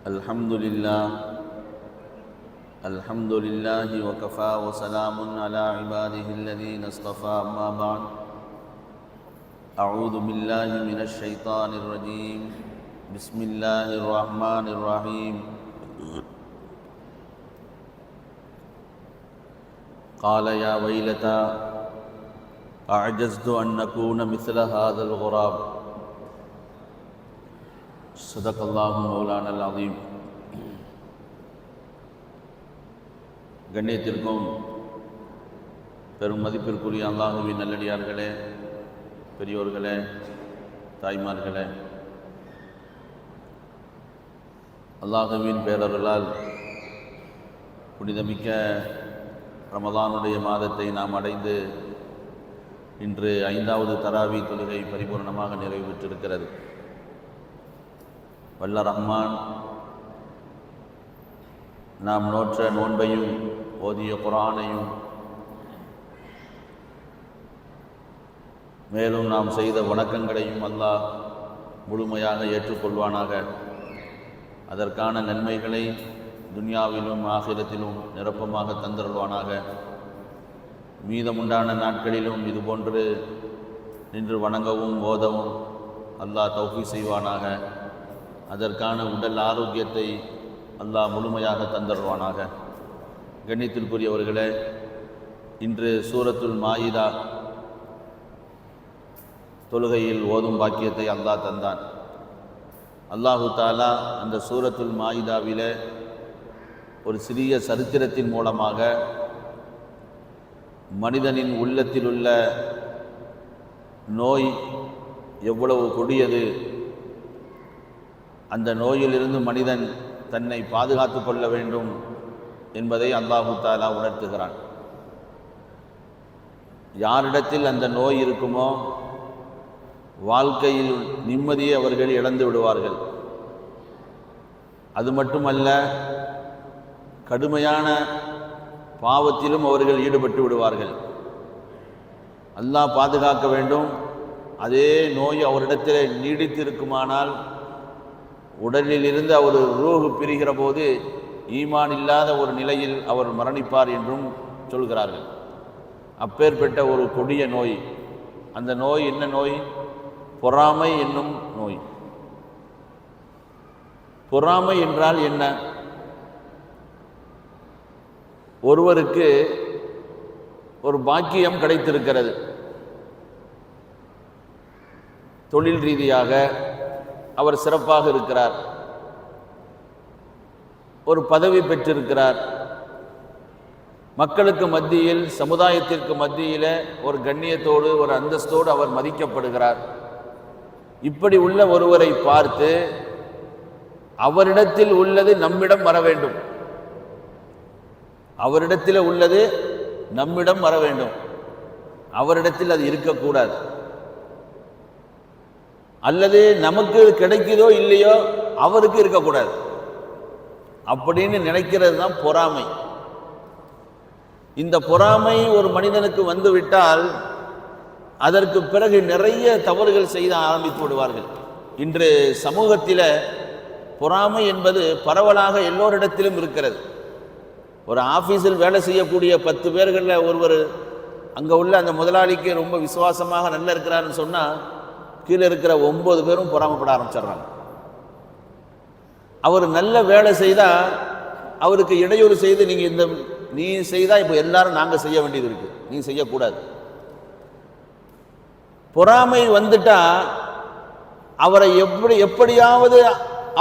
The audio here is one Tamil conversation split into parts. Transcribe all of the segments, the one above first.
الحمد لله وكفى وسلام على عباده الذين اصطفى أما بعد أعوذ بالله من الشيطان الرجيم بسم الله الرحمن الرحيم قال يا ويلتى أعجزت أن أكون مثل هذا الغراب صدق الله مولانا العظيم. கண்ணியத்திற்கும் பெரும் மதிப்பிற்குரிய அல்லாஹுவின் நல்லடியார்களே, பெரியோர்களே, தாய்மார்களே, அல்லாஹுவின் பேரருளால் புனிதமிக்க ரமலானுடைய மாதத்தை நாம் அடைந்து இன்று 5வது தராவி தொழுகை பரிபூர்ணமாக நிறைவு பெற்றிருக்கிறது. வல்ல ரஹ்மான் நாம் நோற்ற நோன்பையும் ஓதிய குர்ஆனையும் மேலும் நாம் செய்த வணக்கங்களையும் அல்லாஹ் முழுமையாக ஏற்றுக்கொள்வானாக. அதற்கான நன்மைகளை துன்யாவிலும் ஆகிரத்திலும் நிரப்பமாக தந்தருள்வானாக. மீதமுண்டான நாட்களிலும் இதுபோன்று நின்று வணங்கவும் ஓதவும் அல்லாஹ் தௌஃபீக் செய்வானாக. அதற்கான உடல் ஆரோக்கியத்தை அல்லாஹ் முழுமையாக தந்தருள்வானாக. கண்ணியத்திற்குரியவர்களே, இன்று சூரத்துல் மாயிதா தொழுகையில் ஓதும் பாக்கியத்தை அல்லாஹ் தந்தான். அல்லாஹு தாலா அந்த சூரத்துல் மாயிதாவிலே ஒரு சிறிய சரித்திரத்தின் மூலமாக மனிதனின் உள்ளத்திலுள்ள நோய் எவ்வளவு கொடியது, அந்த நோயிலிருந்து மனிதன் தன்னை பாதுகாத்து கொள்ள வேண்டும் என்பதை அல்லாஹு தாலா உணர்த்துகிறான். யாரிடத்தில் அந்த நோய் இருக்குமோ வாழ்க்கையில் நிம்மதியை அவர்கள் இழந்து விடுவார்கள். அது மட்டுமல்ல, கடுமையான பாவத்திலும் அவர்கள் ஈடுபட்டு விடுவார்கள். அல்லாஹ் பாதுகாக்க வேண்டும். அதே நோய் அவரிடத்தில் நீடித்திருக்குமானால் உடலில் இருந்து அவர் ரூஹ் பிரிகிற போது ஈமான் இல்லாத ஒரு நிலையில் அவர் மரணிப்பார் என்றும் சொல்கிறார்கள். அப்பேற்பட்ட ஒரு கொடிய நோய். அந்த நோய் என்ன நோய்? பொறாமை என்னும் நோய். பொறாமை என்றால் என்ன? ஒருவருக்கு ஒரு பாக்கியம் கிடைத்திருக்கிறது, தொழில் ரீதியாக அவர் சிறப்பாக இருக்கிறார், ஒரு பதவி பெற்றிருக்கிறார், மக்களுக்கு மத்தியில் சமுதாயத்திற்கு மத்தியில் ஒரு கண்ணியத்தோடு ஒரு அந்தஸ்தோடு அவர் மதிக்கப்படுகிறார். இப்படி உள்ள ஒருவரை பார்த்து அவரிடத்தில் உள்ளது நம்மிடம் வர வேண்டும், அவரிடத்தில் உள்ளது நம்மிடம் வர வேண்டும், அவரிடத்தில் அது இருக்கக்கூடாது. அல்லது நமக்கு கிடைக்குதோ இல்லையோ அவருக்கு இருக்கக்கூடாது அப்படின்னு நினைக்கிறது தான் பொறாமை. இந்த பொறாமை ஒரு மனிதனுக்கு வந்துவிட்டால் அதற்கு பிறகு நிறைய தவறுகள் செய்ய ஆரம்பித்து விடுவார்கள். இன்று சமூகத்தில் பொறாமை என்பது பரவலாக எல்லோரிடத்திலும் இருக்கிறது. ஒரு ஆஃபீஸில் வேலை செய்யக்கூடிய 10 பேர்களில் ஒருவர் அங்கே உள்ள அந்த முதலாளிக்கு ரொம்ப விசுவாசமாக நல்லா இருக்கிறாருன்னு சொன்னால் கீழே இருக்கிற 9 பேரும் பொறாமைப்பட ஆரம்பிச்சிடுறாங்க. அவர் நல்ல வேலை செய்தால் அவருக்கு இடையூறு செய்து நீ செய்தால் இப்போ எல்லாரும் நாங்கள் செய்ய வேண்டியது இருக்குது, நீ செய்யக்கூடாது. பொறாமை வந்துட்டா அவரை எப்படியாவது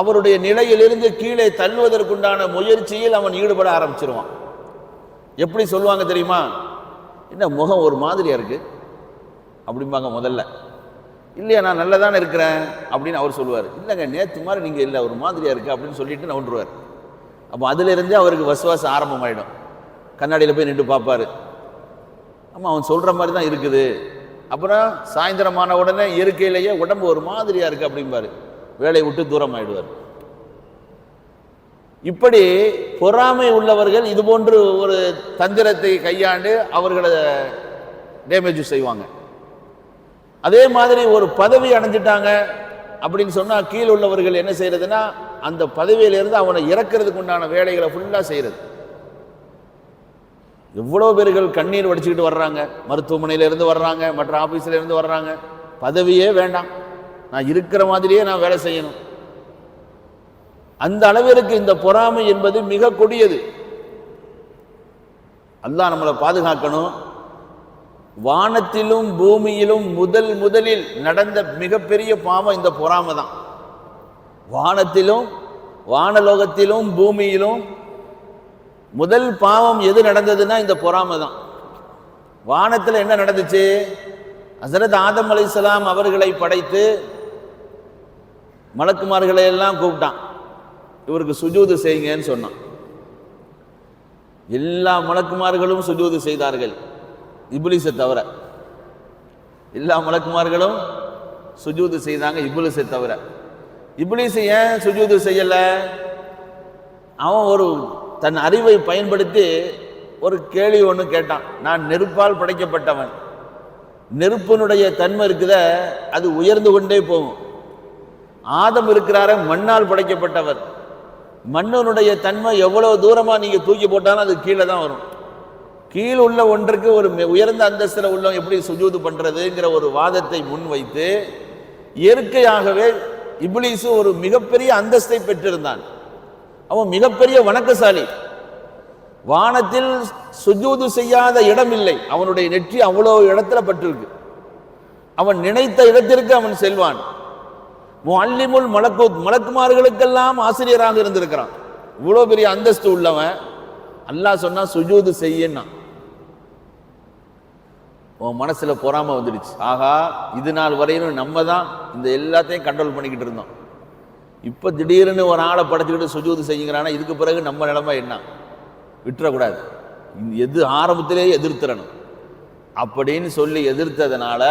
அவருடைய நிலையிலிருந்து கீழே தள்ளுவதற்குண்டான முயற்சியில் அவன் ஈடுபட ஆரம்பிச்சிருவான். எப்படி சொல்லுவாங்க தெரியுமா? என்ன முகம் ஒரு மாதிரியா இருக்கு அப்படிம்பாங்க முதல்ல. இல்லையா, நான் நல்லா தானே இருக்கிறேன் அப்படின்னு அவர் சொல்லுவார். இல்லைங்க, நேற்று மாதிரி நீங்கள் இல்லை, ஒரு மாதிரியா இருக்கு அப்படின்னு சொல்லிட்டு நவுண்டுருவார். அப்போ அதிலிருந்தே அவருக்கு வசுவாசம் ஆரம்பமாயிடும். கண்ணாடியில் போய் நின்று பார்ப்பார், ஆமாம் அவன் சொல்கிற மாதிரி தான் இருக்குது. அப்புறம் சாயந்தரமான உடனே இயற்கையிலேயே உடம்பு ஒரு மாதிரியா இருக்கு அப்படிம்பாரு, வேலையை விட்டு தூரம் ஆயிடுவார். இப்படி பொறாமை உள்ளவர்கள் இது போன்று ஒரு தந்திரத்தை கையாண்டு அவர்களை டேமேஜ் செய்வாங்க. அதே மாதிரி ஒரு பதவி அடைஞ்சிட்டாங்க அப்படின்னு சொன்னால் கீழே உள்ளவர்கள் என்ன செய்யறதுன்னா அந்த பதவியிலிருந்து அவனை இறக்கிறதுக்கு உண்டான வேலைகளை ஃபுல்லாக செய்கிறது. எவ்வளோ பேர்கள் கண்ணீர் வடிச்சுக்கிட்டு வர்றாங்க, மருத்துவமனையிலேருந்து வர்றாங்க, மற்ற ஆஃபீஸிலேருந்து வர்றாங்க. பதவியே வேண்டாம், நான் இருக்கிற மாதிரியே நான் வேலை செய்யணும். அந்த அளவிற்கு இந்த பொறாமை என்பது மிக கொடியது. அல்லாஹ் நம்மளை பாதுகாக்கணும். வானத்திலும் பூமியிலும் முதலில் நடந்த மிகப்பெரிய பாவம் இந்த பொறாமை தான். வானத்திலும் வானலோகத்திலும் பூமியிலும் முதல் பாவம் எது நடந்ததுன்னா இந்த பொறாமை தான். வானத்தில் என்ன நடந்துச்சு? ஹஸரத் ஆதம் அலைஹிஸ்ஸலாம் அவர்களை படைத்து மலக்குமார்களை எல்லாம் கூப்பிட்டான், இவருக்கு சுஜூது செய்யுங்கன்னு சொன்னான். எல்லா மலக்குமார்களும் சுஜூது செய்தார்கள், இப்லீஸை தவிர. எல்லா மலக்குமார்களும் சுஜூது செய்தாங்க, இப்லீஸை தவிர. இப்லீஸ் ஏன் சுஜூது செய்யல? அவன் ஒரு தன் அறிவை பயன்படுத்தி ஒரு கேள்வி ஒன்று கேட்டான். நான் நெருப்பால் படைக்கப்பட்டவன், நெருப்பினுடைய தன்மை இருக்குத அது உயர்ந்து கொண்டே போகும். ஆதம் இருக்கிறார மண்ணால் படைக்கப்பட்டவர், மண்ணினுடைய தன்மை எவ்வளவு தூரமா நீங்க தூக்கி போட்டாலும் அது கீழே தான் வரும். கீழ் உள்ள ஒன்றுக்கு ஒரு உயர்ந்த அந்தஸ்தில் உள்ள எப்படி சுஜூது பண்றதுங்கிற ஒரு வாதத்தை முன்வைத்து இயற்கையாகவே இப்லீஸ் ஒரு மிகப்பெரிய அந்தஸ்தை பெற்றிருந்தான். அவன் மிகப்பெரிய வணக்கசாலி. வானத்தில் சுஜூது செய்யாத இடம் இல்லை. அவனுடைய நெற்றி அவ்வளவு இடத்துல பட்டிருக்கு. அவன் நினைத்த இடத்திற்கு அவன் செல்வான். முஅல்லிமுல் மலக்கூத், மலக்குமார்களுக்கெல்லாம் ஆசிரியராக இருந்திருக்கிறான். இவ்வளவு பெரிய அந்தஸ்து உள்ளவன். அல்லாஹ் சொன்னா சுஜூது செய்யன்னா, உன் மனசுல பொறாம வந்துடுச்சு. ஆகா, இது நாள் வரையிலும் நம்ம தான் இந்த எல்லாத்தையும் கண்ட்ரோல் பண்ணிக்கிட்டு இருந்தோம். இப்ப திடீர்னு ஒரு ஆளை படைச்சுக்கிட்டு சுஜூது செய்யுங்கிறானா, இதுக்கு பிறகு நம்ம நிலைமை என்ன? விட்டுறக்கூடாது, எது ஆரம்பத்திலேயே எதிர்த்துறணும் அப்படின்னு சொல்லி எதிர்த்ததுனால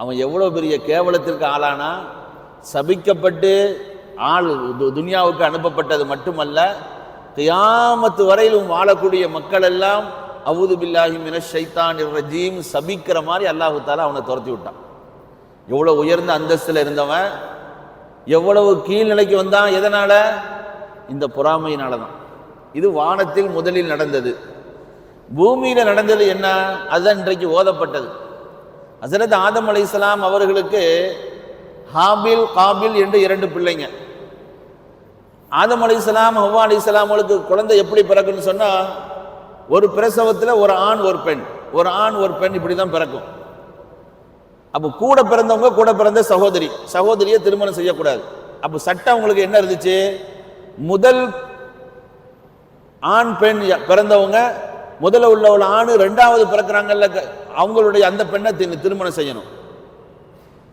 அவன் எவ்வளவு பெரிய கேவலத்திற்கு ஆளானா. சபிக்கப்பட்டு ஆள் துனியாவுக்கு அனுப்பப்பட்டது மட்டுமல்ல, கியாமத்து வரையிலும் வாழக்கூடிய மக்கள் எல்லாம் அஊது பில்லாஹி மினஷ் ஷைத்தானிர் ரஜீம் சபிக்கிற மாதிரி அல்லாஹ் தஆலா அவனை துரத்தி விட்டான். எவ்வளவு உயர்ந்த அந்தஸ்தில் இருந்தவன் எவ்வளவு கீழ்நிலைக்கு வந்தான். எதனால? இந்த பொறாமையினால தான். இது வானத்தில் முதலில் நடந்தது. பூமியில நடந்தது என்ன? அதுதான் இன்றைக்கு ஓதப்பட்டது. ஹஸரத் ஆதம் அலைஹிஸ்ஸலாம் அவர்களுக்கு ஹாபில் காபில் என்று 2 பிள்ளைங்க. ஆதம் அலைஹிஸ்ஸலாம் ஹவ்வா அலைஹிஸ்ஸலாம் அவங்களுக்கு குழந்தை எப்படி பிறக்குன்னு சொன்னா, ஒரு பிரசவத்தில் ஒரு ஆண் ஒரு பெண், ஒரு ஆண் ஒரு பெண் இப்படிதான் பிறக்கும். அப்போ கூட பிறந்தவங்க கூட பிறந்த சகோதரியை திருமணம் செய்யக்கூடாது. அப்போ சட்டம் அவங்களுக்கு என்ன இருந்துச்சு? முதல் ஆண் பெண் பிறந்தவங்க முதல்ல உள்ள ஒரு ஆணு, 2வது பிறக்கிறாங்கல்ல அவங்களுடைய அந்த பெண்ணை திருமணம் செய்யணும்.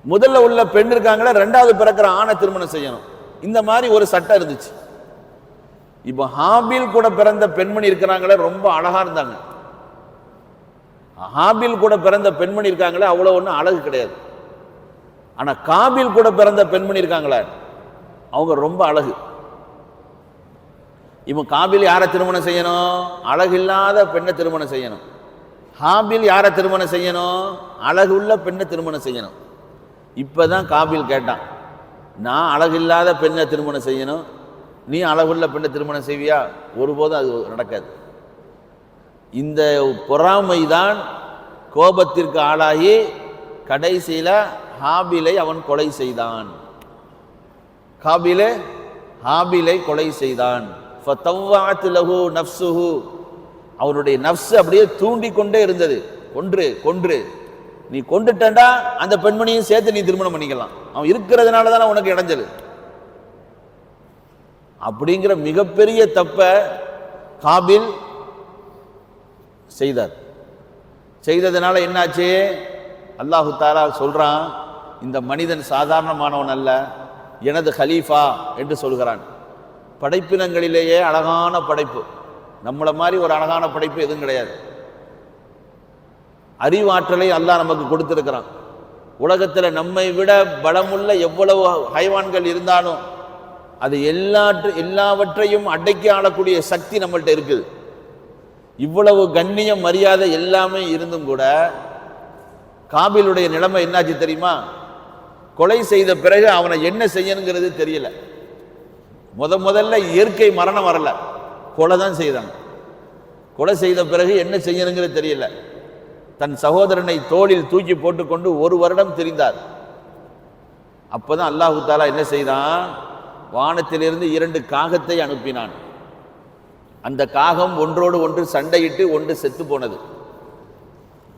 முதல்ல உள்ள பெண் இருக்காங்களா 2வது பிறக்கிற ஆணை திருமணம் செய்யணும். இந்த மாதிரி ஒரு சட்டம் இருந்துச்சு. இப்போ ஹாபில் கூட பிறந்த பெண்மணி இருக்கிறாங்களே, ரொம்ப அழகா இருந்தாங்க. ஹாபில் கூட பிறந்த பெண்மணி இருக்காங்களே, அவ்வளவு ஒன்றும் அழகு கிடையாது. ஆனா காபில் கூட பிறந்த பெண்மணி இருக்காங்களே, அவங்க ரொம்ப அழகு. இவன் காபில் யாரை திருமணம் செய்யணும்? அழகில்லாத பெண்ணை திருமணம் செய்யணும். ஹாபில் யாரை திருமணம் செய்யணும்? அழகு உள்ள பெண்ணை திருமணம் செய்யணும். இப்பதான் காபில் கேட்டான், நான் அழகில்லாத பெண்ணை திருமணம் செய்யணும், நீ அழகுள்ள பெண்ணை திருமணம் செய்வியா? ஒருபோதும் அது நடக்காது. இந்த பொறாமை தான் கோபத்திற்கு ஆளாகி கடைசியில ஹாபிலை அவன் கொலை செய்தான். ஹாபிலை கொலை செய்தான். ஃபதவ்வஅத் லஹு நஃப்ஸுஹு, அவருடைய நஃப்ஸ் அப்படியே தூண்டி கொண்டே இருந்தது, கொன்று நீ கொண்டுட்டா அந்த பெண்மணியும் சேர்த்து நீ திருமணம் பண்ணிக்கலாம், அவன் இருக்கிறதுனால தானே உனக்கு இடைஞ்சல். அப்படிங்கிற மிகப்பெரிய தப்ப காபில் செய்தார். செய்ததுனால என்னாச்சு? அல்லாஹு தஆலா சொல்றான், இந்த மனிதன் சாதாரணமானவன் அல்ல, எனது ஹலீஃபா என்று சொல்கிறான். படைப்பினங்களிலேயே அழகான படைப்பு, நம்மளை மாதிரி ஒரு அழகான படைப்பு எதுவும் கிடையாது. அறிவாற்றலை அல்லாஹ் நமக்கு கொடுத்திருக்கிறான். உலகத்தில் நம்மை விட பலமுள்ள எவ்வளவு ஹைவான்கள் இருந்தாலும் அது எல்லாவற்றையும் அடக்கி ஆளக்கூடிய சக்தி நம்மள்கிட்ட இருக்குது. இவ்வளவு கண்ணியம் மரியாதை எல்லாமே இருந்தும் கூட காபிலுடைய நிலைமை என்னாச்சு தெரியுமா? கொலை செய்த பிறகு அவனை என்ன செய்யணுங்கிறது தெரியல. முதல்ல இயற்கை மரணம் வரல, கொலை தான் செய்தாங்க. கொலை செய்த பிறகு என்ன செய்யணுங்கிறது தெரியல. தன் சகோதரனை தோளில் தூக்கி போட்டுக்கொண்டு 1 வருடம் திரிந்தார். அப்பதான் அல்லாஹு தாலா என்ன செய்தான், வானத்திலிருந்து 2 காகத்தை அனுப்பினான். அந்த காகம் ஒன்றோடு ஒன்று சண்டையிட்டு ஒன்று செத்து போனது.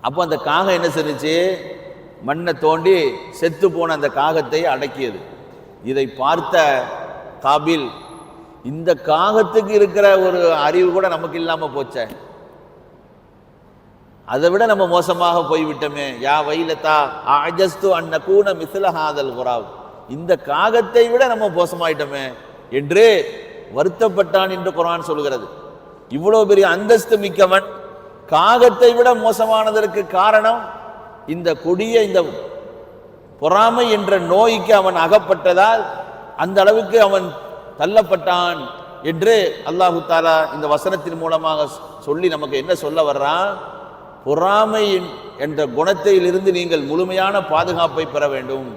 அப்போ அந்த காகம் என்ன செஞ்சுச்சு, மண்ணை தோண்டி செத்து போன அந்த காகத்தை அடக்கியது. இதை பார்த்த காபில், இந்த காகத்துக்கு இருக்கிற ஒரு அறிவு கூட நமக்கு இல்லாம போச்சே, அதை விட நம்ம மோசமாக போய்விட்டோமே. யா வைலதா அஜஸ்து அன் நகூன மிஸ்ல ஹாதல் குராவ், இந்த காகத்தை விட நம்ம மோசமாயிட்டோமே என்று வருத்தப்பட்டான் என்று குர்ஆன் சொல்கிறது. இவ்வளவு பெரிய அந்தஸ்து மிக்கவன் காகத்தை விட மோசமானதற்கு காரணம் இந்த கொடிய இந்த பொறாமை என்ற நோய்க்கு அவன் அகப்பட்டதால் அந்த அளவுக்கு அவன் தள்ளப்பட்டான் என்று அல்லாஹு தாலா இந்த வசனத்தின் மூலமாக சொல்லி நமக்கு என்ன சொல்ல வர்றான், பொறாமை என்ற குணத்திலிருந்து நீங்கள் முழுமையான பாதுகாப்பை பெற வேண்டும்.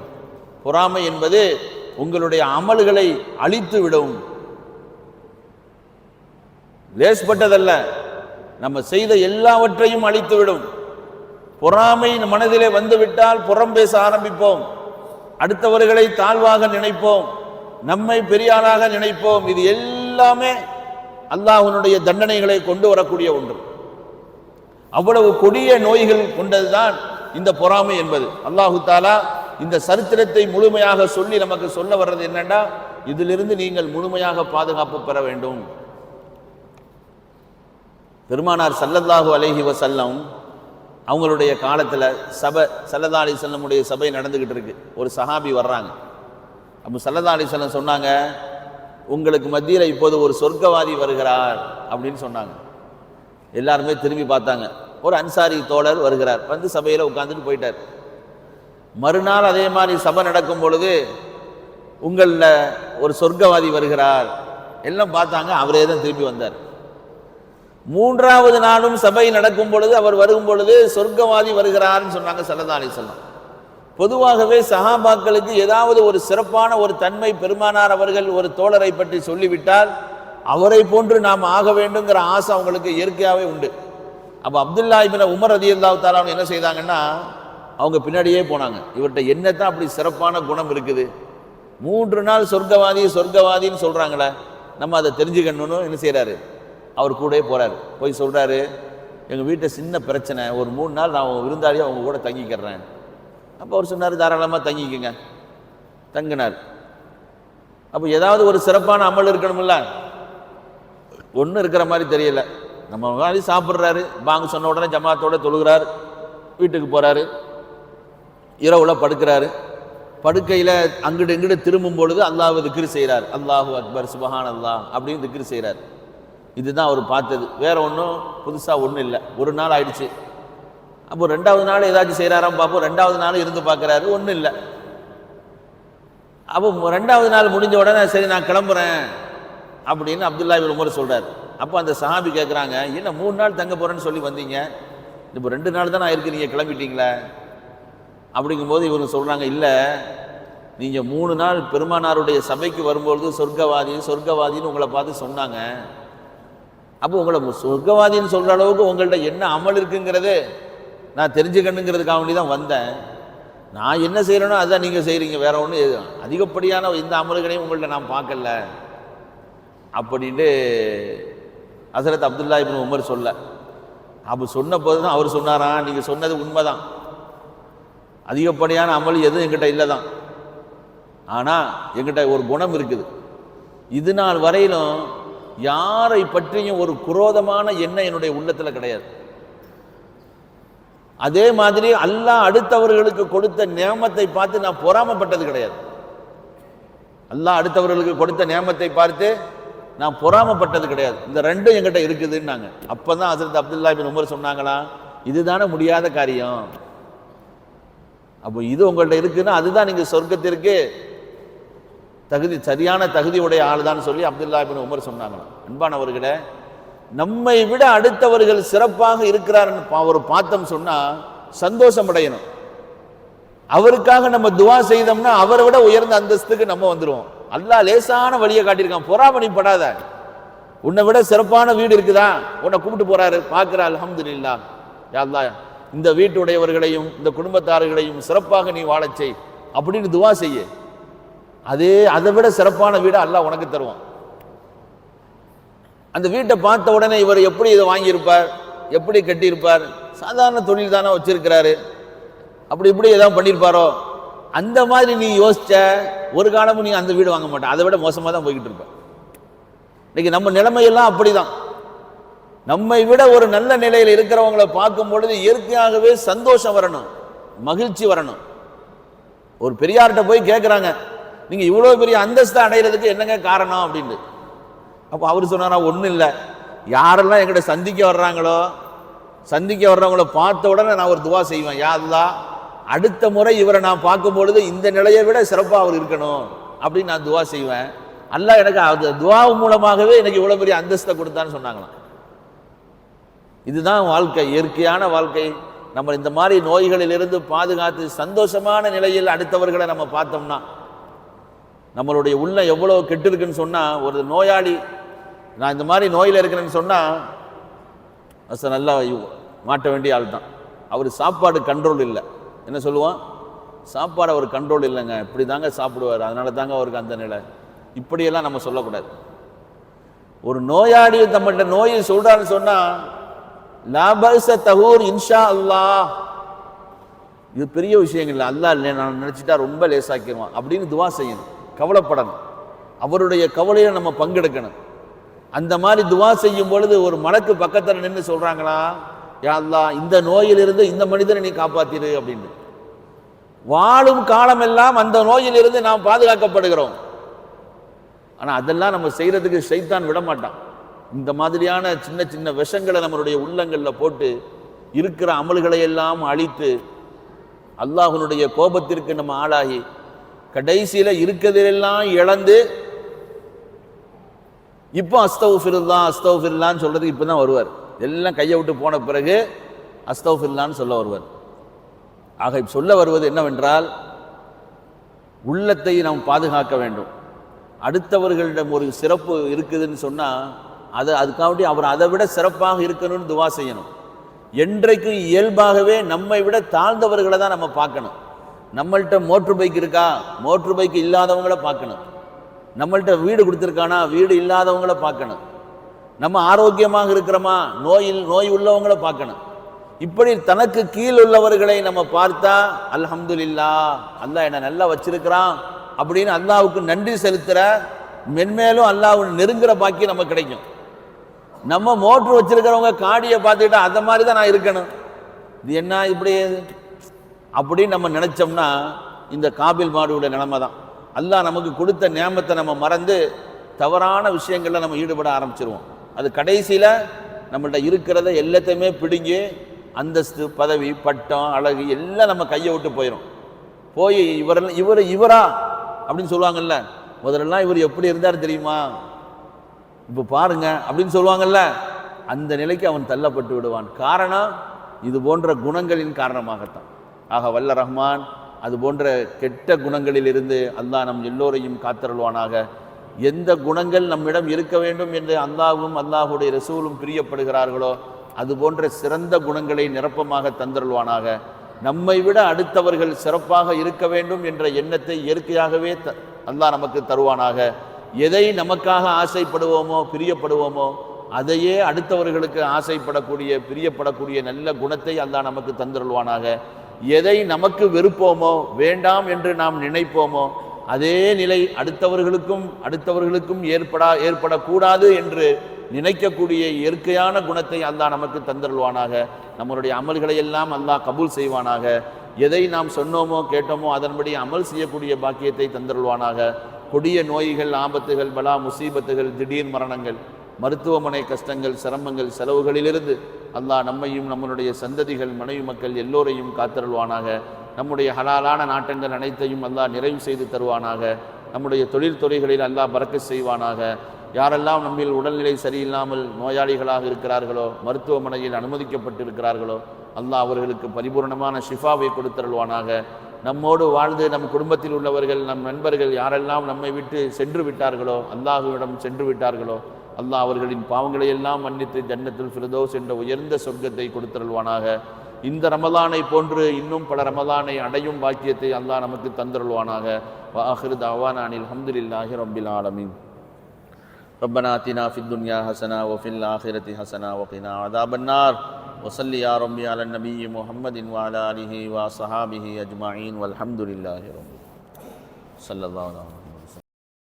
பொறாமை என்பது உங்களுடைய அமல்களை அழித்து விடும். லேஸ்பட்டதல்ல, நம்ம செய்த எல்லாவற்றையும் அழித்துவிடும். பொறாமை மனதிலே வந்துவிட்டால் புறம் பேச ஆரம்பிப்போம், அடுத்தவர்களை தாழ்வாக நினைப்போம், நம்மை பெரியாளாக நினைப்போம். இது எல்லாமே அல்லாஹ்வுடைய தண்டனைகளை கொண்டு வரக்கூடிய ஒன்று. அவ்வளவு கொடிய நோய்கள் கொண்டதுதான் இந்த பொறாமை என்பது. அல்லாஹு தாலா இந்த சரித்திரத்தை முழுமையாக சொல்லி நமக்கு சொல்ல வர்றது என்னன்னா, இதிலிருந்து நீங்கள் முழுமையாக பாதுகாப்பு பெற வேண்டும். பெருமானார் ஸல்லல்லாஹு அலைஹி வஸல்லம் அவங்களுடைய காலத்தில் ஸல்லல்லாஹு அலைஹி வஸல்லமுடைய சபை நடந்துகிட்டு இருக்கு. ஒரு சஹாபி வர்றாங்க. அப்போ ஸல்லல்லாஹு அலைஹி வஸல்லம் சொன்னாங்க, உங்களுக்கு மத்தியில் இப்போது ஒரு சொர்க்கவாதி வருகிறார் அப்படின்னு சொன்னாங்க. எல்லாருமே திரும்பி பார்த்தாங்க. ஒரு அன்சாரி தோழர் வருகிறார், வந்து சபையில் உட்காந்துட்டு போயிட்டார். மறுநாள் அதே மாதிரி சபை நடக்கும் பொழுது உங்களில் ஒரு சொர்க்கவாதி வருகிறார், எல்லாம் பார்த்தாங்க, அவரே தான் திரும்பி வந்தார். 3வது நாளும் சபை நடக்கும் பொழுது அவர் வரும் பொழுது சொர்க்கவாதி வருகிறார்னு சொன்னாங்க ஸல்லல்லாஹு அலைஹி வஸல்லம். பொதுவாகவே சஹாபாக்களுக்கு ஏதாவது ஒரு சிறப்பான ஒரு தன்மை பெருமானார் அவர்கள் ஒரு தோழரை பற்றி சொல்லிவிட்டால் அவரை போன்று நாம் ஆக வேண்டுங்கிற ஆசை அவங்களுக்கு இயற்கையாகவே உண்டு. அப்போ அப்துல்லா இப்னு உமர் ரலியல்லாஹு தஆலா என்ன செய்தாங்கன்னா, அவங்க பின்னாடியே போனாங்க. இவர்கிட்ட என்னத்தான் அப்படி சிறப்பான குணம் இருக்குது, 3 நாள் சொர்க்கவாதின்னு சொல்றாங்களே, நம்ம அதை தெரிஞ்சுக்கணும்னு என்ன செய்யறாரு, அவர் கூட போறாரு. போய் சொல்றாரு, எங்கள் வீட்டில் சின்ன பிரச்சனை, ஒரு 3 நாள் நான் விருந்தாளியாக அவங்க கூட தங்கிக்கிறேன். அப்போ அவர் சொன்னார், தாராளமாக தங்கிக்கங்க. தங்கினார். அப்போ ஏதாவது ஒரு சிறப்பான அமல் இருக்கணும்ல, ஒன்றும் இருக்கிற மாதிரி தெரியல. நம்ம மாதிரி சாப்பிட்றாரு, பாங்க சொன்ன உடனே ஜமாத்தோட தொழுகிறார், வீட்டுக்கு போகிறாரு, இரவுல படுக்கிறாரு. படுக்கையில் அங்கிட்டு இங்கிட்டு திரும்பும் பொழுது அல்லாஹ்வை திக்ர் செய்கிறார், அல்லாஹு அக்பர் சுபஹான் அல்லாஹ் அப்படின்னு திக்ர் செய்கிறார். இதுதான் அவர் பார்த்தது, வேற ஒன்றும் புதுசாக ஒன்றும் இல்லை. ஒரு நாள் ஆயிடுச்சு. அப்போ 2வது நாள் ஏதாச்சும் செய்கிறாராம் பார்ப்போம். 2வது நாள் இருந்து பார்க்குறாரு, ஒன்றும் இல்லை. அப்போ 2வது நாள் முடிஞ்ச உடனே சரி நான் கிளம்புறேன் அப்படின்னு அப்துல்லா இப்னு உமர் சொல்கிறார். அப்போ அந்த சஹாபி கேட்குறாங்க, என்ன 3 நாள் தங்க போகிறேன்னு சொல்லி வந்தீங்க, இப்போ 2 நாள் தான் ஆயிருக்கு, நீங்கள் கிளம்பிட்டீங்களே அப்படிங்கும்போது இவங்க சொல்கிறாங்க, இல்லை நீங்கள் 3 நாள் பெருமானாருடைய சபைக்கு வரும்பொழுது சொர்க்கவாதின்னு உங்களை பார்த்து சொன்னாங்க. அப்போ உங்களை சொர்க்கவாதின்னு சொல்கிற அளவுக்கு உங்கள்கிட்ட என்ன அமல் இருக்குங்கிறது நான் தெரிஞ்சுக்கணுங்கிறதுக்காக வேண்டி தான் வந்தேன். நான் என்ன செய்கிறேனோ அதுதான் நீங்கள் செய்கிறீங்க, வேற ஒன்றும் அதிகப்படியான இந்த அமல்களையும் உங்கள்கிட்ட நான் பார்க்கல அப்படின்ட்டு ஹஸரத் அப்துல்லா இப்னு உமர் சொல்ல. அப்போ சொன்ன போது தான் அவர் சொன்னாராம், நீங்கள் சொன்னது உண்மைதான், அதிகப்படியான அமல் எதுவும் எங்கிட்ட இல்லை தான், ஆனால் எங்கிட்ட ஒரு குணம் இருக்குது, இது நாள் வரையிலும் யாரை பற்றியும் ஒரு குரோதமான எண்ணம் என்னுடைய உள்ளத்தில் கிடையாது. அதே மாதிரி அல்லாஹ் அடுத்தவர்களுக்கு கொடுத்த நியமத்தை பார்த்து நான் பொறாமப்பட்டது கிடையாது. அல்லாஹ் அடுத்தவர்களுக்கு கொடுத்த நியமத்தை பார்த்து நான் பொறாமப்பட்டது கிடையாது. இந்த ரெண்டும் என்கிட்ட இருக்குதுன்னாங்க. அப்பதான் ஹஸரத் அப்துல்லா இப்னு உமர் சொன்னாங்களா, இதுதானே முடியாத காரியம், அப்போ இது உங்கள்கிட்ட இருக்குன்னா அதுதான் நீங்க சொர்க்கத்திற்கு சரியான தகுதியுடைய ஆள் தான் சொல்லி அப்துல்லா இப்னு உமர் சொன்னாங்களாம். அன்பானவர்களே, நம்மை விட அடுத்தவர்கள் சிறப்பாக இருக்கிறார்னு ஒரு பார்த்தம் சொன்னா சந்தோஷம் அடையணும். அவருக்காக நம்ம துவா செய்தோம்னா அவரை விட உயர்ந்த அந்தஸ்துக்கு நம்ம வந்துடுவோம். அல்லாஹ் லேசான வழியை காட்டியிருக்கான். பொறாமணி படாத. உன்னை விட சிறப்பான வீடு இருக்குதா, உன்னை கூப்பிட்டு போறாரு, பார்க்கிற அல்ஹம்துலில்லாஹ். யா அல்லாஹ் இந்த வீட்டுடையவர்களையும் இந்த குடும்பத்தார்களையும் சிறப்பாக நீ வாழச் செய் அப்படின்னு துவா செய்ய. அதை விட சிறப்பான வீடை அல்லாஹ் உனக்கு தருவான். அந்த வீட்டை பார்த்த உடனே இவர் எப்படி இதை வாங்கியிருப்பார், எப்படி கட்டியிருப்பார், சாதாரண தொழில் தானே வச்சிருக்கிறாரு, அப்படி இப்படி ஏதாவது பண்ணியிருப்பாரோ, அந்த மாதிரி நீ யோசிச்ச ஒரு காலமும் நீ அந்த வீடு வாங்க மாட்ட. அதை விட மோசமாக தான் போய்கிட்டு இருப்ப. இன்னைக்கு நம்ம நிலைமையெல்லாம் அப்படிதான். நம்மை விட ஒரு நல்ல நிலையில் இருக்கிறவங்களை பார்க்கும் பொழுது இயற்கையாகவே சந்தோஷம் வரணும், மகிழ்ச்சி வரணும். ஒரு பெரியார்கிட்ட போய் கேட்குறாங்க, நீங்கள் இவ்வளோ பெரிய அந்தஸ்தை அடைகிறதுக்கு என்னங்க காரணம் அப்படின்னு. அப்போ அவர் சொன்னாரா, ஒன்றும் இல்லை, யாரெல்லாம் எங்கிட்ட சந்திக்க வர்றவங்கள பார்த்த உடனே நான் ஒரு துவா செய்வேன், யா அல்லாஹ் அடுத்த முறை இவரை நான் பார்க்கும் பொழுது இந்த நிலையை விட சிறப்பாக அவர் இருக்கணும் அப்படின்னு நான் துவா செய்வேன். அல்லாஹ் எனக்கு அது துவா மூலமாகவே எனக்கு இவ்வளோ பெரிய அந்தஸ்தை கொடுத்தான்னு சொன்னாங்களாம். இதுதான் வாழ்க்கை, இயற்கையான வாழ்க்கை. நம்ம இந்த மாதிரி நோய்களிலிருந்து பாதுகாத்து சந்தோஷமான நிலையில் அடுத்தவர்களை நம்ம பார்த்தோம்னா, நம்மளுடைய உள்ள எவ்வளோ கெட்டு இருக்குன்னு சொன்னால், ஒரு நோயாளி நான் இந்த மாதிரி நோயில் இருக்கிறேன்னு சொன்னால் நல்லா மாட்ட வேண்டிய ஆள் தான். அவர் சாப்பாடு கண்ட்ரோல் இல்லை, என்ன சொல்லுவான், சாப்பாடு அவர் கண்ட்ரோல் இல்லைங்க, இப்படி தாங்க சாப்பிடுவார், அதனால தாங்க அவருக்கு அந்த நிலை, இப்படியெல்லாம் நம்ம சொல்லக்கூடாது. ஒரு நோயாளி நம்மகிட்ட நோயை சொல்றான்னு சொன்னா, லாபஸ தஹூர் இன்ஷா அல்லாஹ், இது பெரிய விஷயங்கள் இல்லை, அல்லாஹ் நான் நினைச்சிட்டா ரொம்ப லேசாக்கிடுவான் அப்படின்னு துவா செய்யணும், கவலைப்படணும், அவருடைய கவலையை நம்ம பங்கெடுக்கணும். அந்த மாதிரி துவா செய்யும் பொழுது ஒரு மலக்கு பக்கத்தில் நின்று சொல்றாங்களா, யா அல்லாஹ் இந்த நோயிலிருந்து இந்த மனிதனை நீ காப்பாத்திரு அப்படின்னு. வாழும் காலமெல்லாம் அந்த நோயிலிருந்து நாம் பாதுகாக்கப்படுகிறோம். ஆனால் அதெல்லாம் நம்ம செய்யறதுக்கு ஷைத்தான் விட மாட்டான். இந்த மாதிரியான சின்ன சின்ன விஷங்களை நம்மளுடைய உள்ளங்களில் போட்டு இருக்கிற அமல்களை எல்லாம் அழித்து அல்லாஹ்வுடைய கோபத்திற்கு நம்ம ஆளாகி கடைசியில் இருக்கிறதெல்லாம் இழந்து இப்போ அஸ்தௌஃபிருல்லான்னு சொல்றதுக்கு இப்போ தான் வருவார். எல்லாம் கையை விட்டு போன பிறகு அஸ்தௌஃபிருல்லான்னு சொல்ல வருவார். ஆக சொல்ல வருவது என்னவென்றால், உள்ளத்தை நாம் பாதுகாக்க வேண்டும். அடுத்தவர்களிடம் ஒரு சிறப்பு இருக்குதுன்னு சொன்னால் அதுக்காக அவர் அதை விட சிறப்பாக இருக்கணும்னு துவா செய்யணும். என்றைக்கும் இயல்பாகவே நம்மை விட தாழ்ந்தவர்களை தான் நம்ம பார்க்கணும். நம்மள்கிட்ட மோட்ரு பைக் இருக்கா, மோட்ரு பைக் இல்லாதவங்களை பார்க்கணும். நம்மள்கிட்ட வீடு கொடுத்துருக்கானா, வீடு இல்லாதவங்களை பார்க்கணும். நம்ம ஆரோக்கியமாக இருக்கிறோமா, நோய் உள்ளவங்களை பார்க்கணும். இப்படி தனக்கு கீழ் உள்ளவர்களை நம்ம பார்த்தா அல்ஹம்துலில்லாஹ், அல்லாஹ் என்ன நல்லா வச்சிருக்கிறான் அப்படின்னு அல்லாஹ்வுக்கு நன்றி செலுத்துற மென்மேலும் அல்லாஹ்வை நெருங்குற பாக்கி நமக்கு கிடைக்கும். நம்ம மோட்ரு வச்சிருக்கிறவங்க காடியை பார்த்துக்கிட்டா அந்த மாதிரி தான் நான் இருக்கணும், இது என்ன இப்படி அப்படின்னு நம்ம நினைச்சோம்னா இந்த காபில் மாடுடைய நிலைமை தான். அல்லாஹ் நமக்கு கொடுத்த நியாமத்தை நம்ம மறந்து தவறான விஷயங்களில் நம்ம ஈடுபட ஆரம்பிச்சிருவோம். அது கடைசியில் நம்மள்ட்ட இருக்கிறத எல்லாத்தையுமே பிடுங்கி அந்தஸ்து, பதவி, பட்டம், அழகு எல்லாம் நம்ம கையை விட்டு போயிடும். போய் இவரா அப்படின்னு சொல்லுவாங்கல்ல, முதலெல்லாம் இவர் எப்படி இருந்தார் தெரியுமா, இப்போ பாருங்க அப்படின்னு சொல்லுவாங்கல்ல, அந்த நிலைக்கு அவன் தள்ளப்பட்டு விடுவான். காரணம் இது போன்ற குணங்களின் காரணமாகத்தான். ஆக வல்ல ரஹ்மான் அது போன்ற கெட்ட குணங்களில் இருந்து அல்லாஹ் நம் எல்லோரையும் காத்தருள்வானாக. எந்த குணங்கள் நம்மிடம் இருக்க வேண்டும் என்று அல்லாஹ்வும் அல்லாஹுடைய ரசூலும் பிரியப்படுகிறார்களோ அது போன்ற சிறந்த குணங்களை நிரப்பமாக தந்தருள்வானாக. நம்மை விட அடுத்தவர்கள் சிறப்பாக இருக்க வேண்டும் என்ற எண்ணத்தை இயற்கையாகவே அல்லாஹ் நமக்கு தருவானாக. எதை நமக்காக ஆசைப்படுவோமோ பிரியப்படுவோமோ அதையே அடுத்தவர்களுக்கு ஆசைப்படக்கூடிய பிரியப்படக்கூடிய நல்ல குணத்தை அல்லாஹ் நமக்கு தந்தருள்வானாக. எதை நமக்கு வெறுப்போமோ வேண்டாம் என்று நாம் நினைப்போமோ அதே நிலை அடுத்தவர்களுக்கும் ஏற்படக்கூடாது என்று நினைக்கக்கூடிய இயற்கையான குணத்தை அல்லாஹ் நமக்கு தந்தருள்வானாக. நம்மளுடைய அமல்களை எல்லாம் அல்லாஹ் கபூல் செய்வானாக. எதை நாம் சொன்னோமோ கேட்டோமோ அதன்படி அமல் செய்யக்கூடிய பாக்கியத்தை தந்தருள்வானாக. கொடிய நோய்கள், ஆபத்துகள், பலா, முசீபத்துகள், திடீர் மரணங்கள், மருத்துவமனை கஷ்டங்கள், சிரமங்கள், செலவுகளிலிருந்து அல்லாஹ் நம்மையும் நம்மளுடைய சந்ததிகள், மனைவி மக்கள் எல்லோரையும் காத்தருள்வானாக. நம்முடைய ஹலாலான நாட்டங்கள் அனைத்தையும் அல்லாஹ் நிறைவு செய்து தருவானாக. நம்முடைய தொழில்துறைகளில் அல்லாஹ் பரக்கத் செய்வானாக. யாரெல்லாம் நம்மில் உடல்நிலை சரியில்லாமல் நோயாளிகளாக இருக்கிறார்களோ, மருத்துவமனையில் அனுமதிக்கப்பட்டிருக்கிறார்களோ அல்லாஹ் அவர்களுக்கு பரிபூர்ணமான ஷிஃபாவை கொடுத்தருள்வானாக. நம்மோடு வாழ்ந்து நம் குடும்பத்தில் உள்ளவர்கள் நம் நண்பர்கள் யாரெல்லாம் நம்மை விட்டு சென்று விட்டார்களோ, அல்லாஹ்விடம் சென்று விட்டார்களோ, அல்லாஹ் அவர்களின் பாவங்களை எல்லாம் மன்னித்து ஜன்னத்துல் ஃபிர்தௌஸ் என்ற உயர்ந்த சொர்க்கத்தை கொடுத்தருள்வானாக. இந்த ரமலானை போன்று இன்னும் பல ரமலானை அடையும் பாக்கியத்தை அல்லாஹ் நமக்கு தந்தருள்வானாக. வஆஹிரு தஅவானா அனில் ஹம்துலில்லாஹி ரப்பில் ஆலமீன். ربنا آتنا في الدنيا حسنة وفي الآخرة حسنة وقنا عذاب النار. وصلي يا ربي على النبي محمد وعلى آله وصحابه أجمعين والحمد لله رب صلى الله عليه وسلم.